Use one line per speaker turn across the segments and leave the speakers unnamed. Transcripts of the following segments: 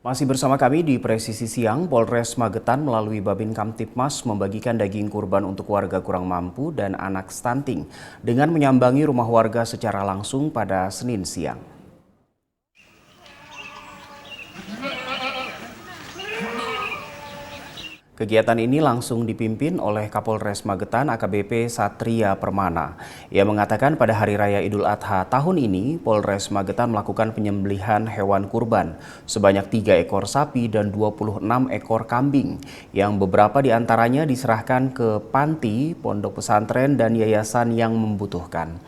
Masih bersama kami di Presisi Siang, Polres Magetan melalui Babin Kamtibmas membagikan daging kurban untuk warga kurang mampu dan anak stunting dengan menyambangi rumah warga secara langsung pada Senin siang. Kegiatan ini langsung dipimpin oleh Kapolres Magetan AKBP Satria Permana. Ia mengatakan pada Hari Raya Idul Adha tahun ini, Polres Magetan melakukan penyembelihan hewan kurban sebanyak 3 ekor sapi dan 26 ekor kambing, yang beberapa diantaranya diserahkan ke panti, pondok pesantren, dan yayasan yang membutuhkan.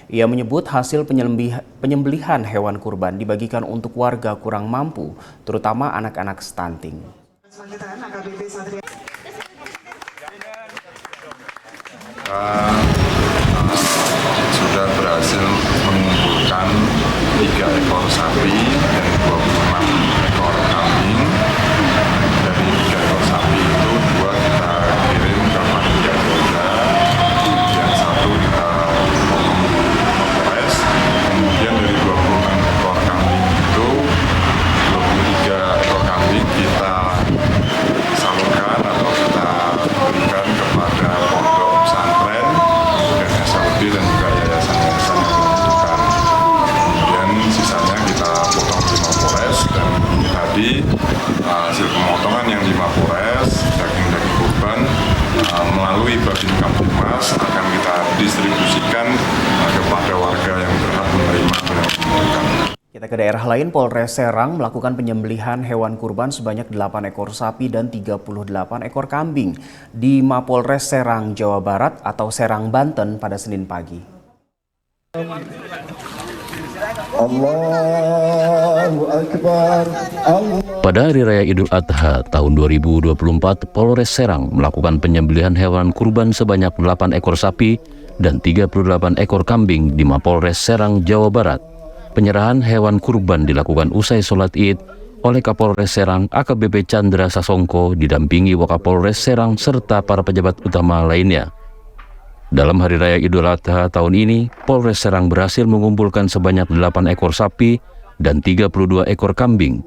Ia menyebut hasil penyembelihan hewan kurban dibagikan untuk warga kurang mampu, terutama anak-anak stunting.
Sudah berhasil mengumpulkan 3 ekor sapi dan 26 ekor kambing. Dari 3 ekor sapi itu 2 kita kirim ke panitia Polda, yang 1 kita potong di Polres. Kemudian dari 26 ekor kambing itu 23 ekor kambing kita salurkan atau kita berikan kepada pondok pesantren dan SLB dan juga yayasan-yayasan yang membutuhkan. Kemudian sisanya kita potong di Mapolres, dan ini tadi hasil pemotongan yang di Mapolres, daging-daging kurban melalui Babin Kamtibmas akan kita distribusikan kepada warga yang berhak menerima dan membutuhkan.
Kita ke daerah lain, Polres Serang melakukan penyembelihan hewan kurban sebanyak 8 ekor sapi dan 38 ekor kambing di Mapolres Serang, Jawa Barat atau Serang, Banten pada Senin pagi.
Allahu Akbar.
Pada Hari Raya Idul Adha tahun 2024, Polres Serang melakukan penyembelihan hewan kurban sebanyak 8 ekor sapi dan 38 ekor kambing di Mapolres Serang, Jawa Barat. Penyerahan hewan kurban dilakukan usai sholat Id oleh Kapolres Serang AKBP Chandra Sasongko didampingi Wakapolres Serang serta para pejabat utama lainnya. Dalam Hari Raya Idul Adha tahun ini, Polres Serang berhasil mengumpulkan sebanyak 8 ekor sapi dan 32 ekor kambing.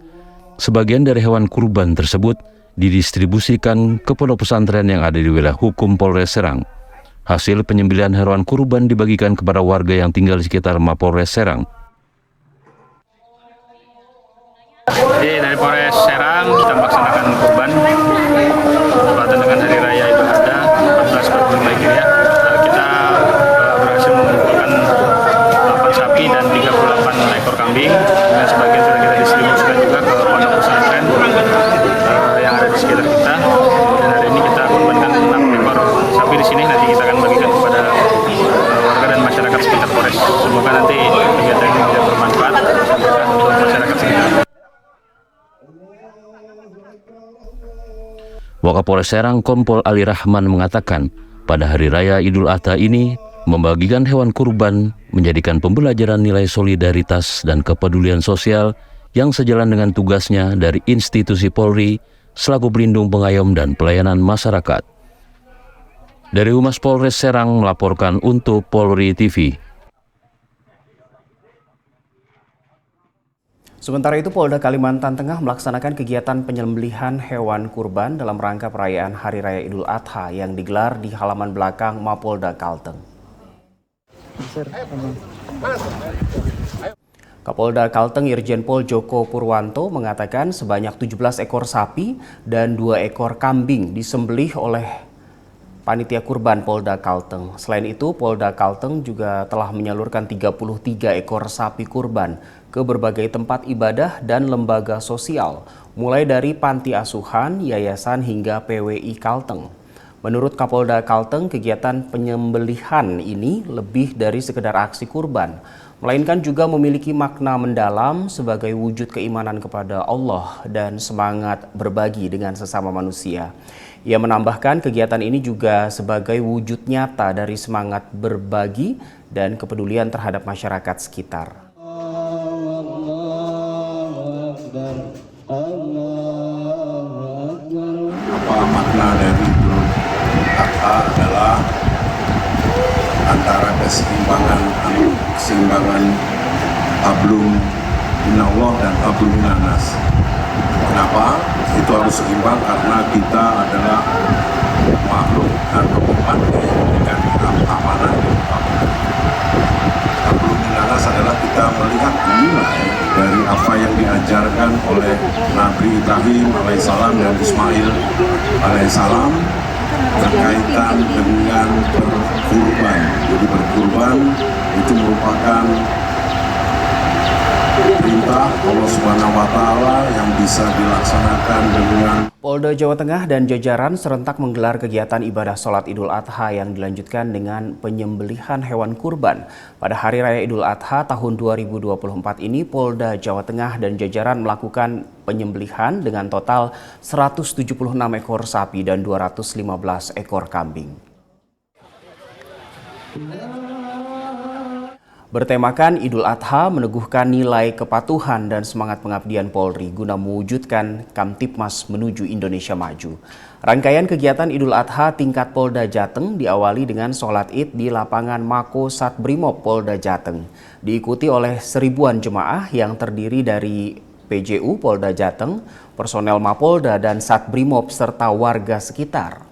Sebagian dari hewan kurban tersebut didistribusikan ke pondok pesantren yang ada di wilayah hukum Polres Serang. Hasil penyembelihan hewan kurban dibagikan kepada warga yang tinggal di sekitar Mapolres Serang.
Jadi dari Polres Serang kita melaksanakan kurban bertepatan dengan Hari Raya Idul Adha 1445 Hijriah. Kita berhasil mengumpulkan 8 sapi dan 38 ekor kambing, dan sebagian sudah kita distribusikan juga ke pondok pesantren yang ada di sekitar kita. Dan hari ini kita kurbankan 6 ekor sapi di sini, nanti kita akan bagikan kepada warga dan masyarakat sekitar Polres. Semoga nanti kegiatan ini bisa bermanfaat untuk masyarakat sekitar.
Wakapolres Serang Kompol Ali Rahman mengatakan, pada Hari Raya Idul Adha ini, membagikan hewan kurban menjadikan pembelajaran nilai solidaritas dan kepedulian sosial yang sejalan dengan tugasnya dari institusi Polri selaku pelindung, pengayom, dan pelayanan masyarakat. Dari Humas Polres Serang melaporkan untuk Polri TV.
Sementara itu, Polda Kalimantan Tengah melaksanakan kegiatan penyembelihan hewan kurban dalam rangka perayaan Hari Raya Idul Adha yang digelar di halaman belakang Mapolda Kalteng. Kapolda Kalteng Irjen Pol Joko Purwanto mengatakan sebanyak 17 ekor sapi dan 2 ekor kambing disembelih oleh panitia kurban Polda Kalteng. Selain itu, Polda Kalteng juga telah menyalurkan 33 ekor sapi kurban ke berbagai tempat ibadah dan lembaga sosial, mulai dari panti asuhan, yayasan hingga PWI Kalteng. Menurut Kapolda Kalteng, kegiatan penyembelihan ini lebih dari sekedar aksi kurban, melainkan juga memiliki makna mendalam sebagai wujud keimanan kepada Allah dan semangat berbagi dengan sesama manusia. Ia menambahkan kegiatan ini juga sebagai wujud nyata dari semangat berbagi dan kepedulian terhadap masyarakat sekitar.
Apa makna dari Idul Adha adalah antara keseimbangan hablum minallah dan hablum minanas. Kenapa? Itu harus seimbang karena kita adalah makhluk atau umat yang diberikan amanah. Yang belum dinaras adalah kita melihat nilai dari apa yang diajarkan oleh Nabi Ibrahim alaihissalam dan Ismail alaihissalam berkaitan dengan berkurban. Jadi berkurban itu merupakan perintah Allah Subhanahu wa Ta'ala yang bisa dilaksanakan dengan.
Polda Jawa Tengah dan jajaran serentak menggelar kegiatan ibadah sholat Idul Adha yang dilanjutkan dengan penyembelihan hewan kurban. Pada Hari Raya Idul Adha tahun 2024 ini, Polda Jawa Tengah dan jajaran melakukan penyembelihan dengan total 176 ekor sapi dan 215 ekor kambing. Bertemakan Idul Adha meneguhkan nilai kepatuhan dan semangat pengabdian Polri guna mewujudkan Kamtibmas menuju Indonesia Maju. Rangkaian kegiatan Idul Adha tingkat Polda Jateng diawali dengan sholat Id di lapangan Mako Satbrimob Polda Jateng. Diikuti oleh seribuan jemaah yang terdiri dari PJU Polda Jateng, personel Mapolda dan Satbrimob serta warga sekitar.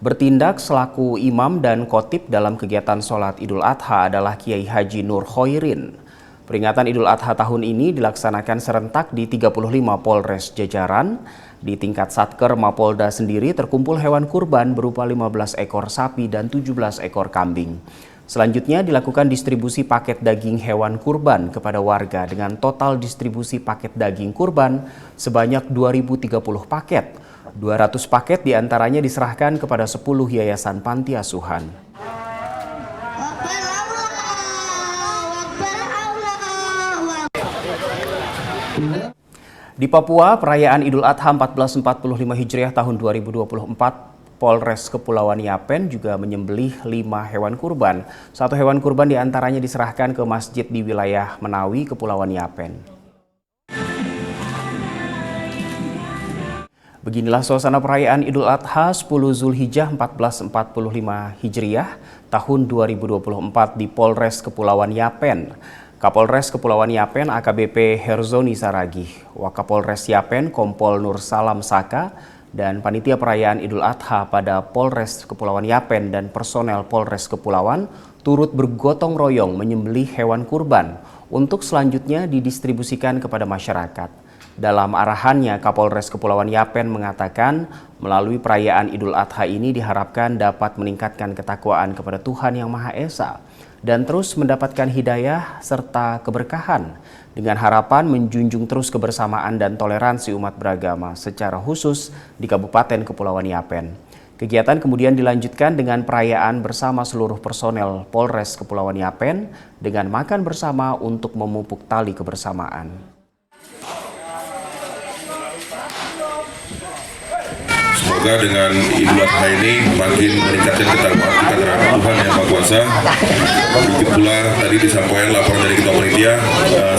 Bertindak selaku imam dan khotib dalam kegiatan sholat Idul Adha adalah Kiai Haji Nur Khoirin. Peringatan Idul Adha tahun ini dilaksanakan serentak di 35 Polres jajaran. Di tingkat Satker Mapolda sendiri terkumpul hewan kurban berupa 15 ekor sapi dan 17 ekor kambing. Selanjutnya dilakukan distribusi paket daging hewan kurban kepada warga dengan total distribusi paket daging kurban sebanyak 2.030 paket. 200 paket diantaranya diserahkan kepada 10 yayasan panti asuhan. Di Papua, perayaan Idul Adha 1445 Hijriah tahun 2024, Polres Kepulauan Yapen juga menyembelih 5 hewan kurban. 1 hewan kurban diantaranya diserahkan ke masjid di wilayah Menawi, Kepulauan Yapen. Beginilah suasana perayaan Idul Adha 10 Zulhijjah 1445 Hijriah tahun 2024 di Polres Kepulauan Yapen. Kapolres Kepulauan Yapen AKBP Herzoni Saragih, Wakapolres Yapen Kompol Nur Salam Saka, dan panitia perayaan Idul Adha pada Polres Kepulauan Yapen dan personel Polres Kepulauan turut bergotong royong menyembelih hewan kurban untuk selanjutnya didistribusikan kepada masyarakat. Dalam arahannya, Kapolres Kepulauan Yapen mengatakan melalui perayaan Idul Adha ini diharapkan dapat meningkatkan ketakwaan kepada Tuhan Yang Maha Esa dan terus mendapatkan hidayah serta keberkahan dengan harapan menjunjung terus kebersamaan dan toleransi umat beragama secara khusus di Kabupaten Kepulauan Yapen. Kegiatan kemudian dilanjutkan dengan perayaan bersama seluruh personel Polres Kepulauan Yapen dengan makan bersama untuk memupuk tali kebersamaan.
Semoga dengan Idul Adha ini makin meningkatkan ketakwaan kita terhadap Tuhan Yang Maha Kuasa. Begitu pula tadi disampaikan laporan dari Ketua Panitia,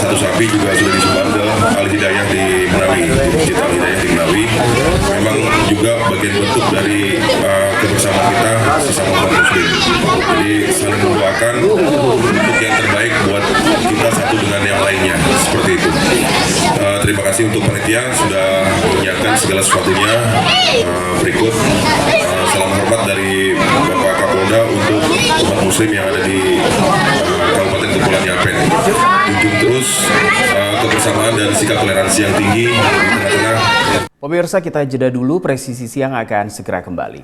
1 sapi juga sudah disumbang ke Al Hidayah di Menawi, di Masjid Al Hidayah di Menawi. Memang juga bagian bentuk dari kebersamaan kita sesama umat Muslim. Jadi saling mendoakan untuk yang terbaik buat kita satu dengan yang lainnya, seperti itu. Terima kasih untuk panitia sudah menyiapkan segala sesuatunya. Berikut salam hormat dari Bapak Kapolda untuk umat Muslim yang ada di Kabupaten Kepulauan Yapen. Junjung terus kebersamaan dan sikap toleransi yang tinggi di tengah-tengah.
Pemirsa, kita jeda dulu, Presisi Siang akan segera kembali.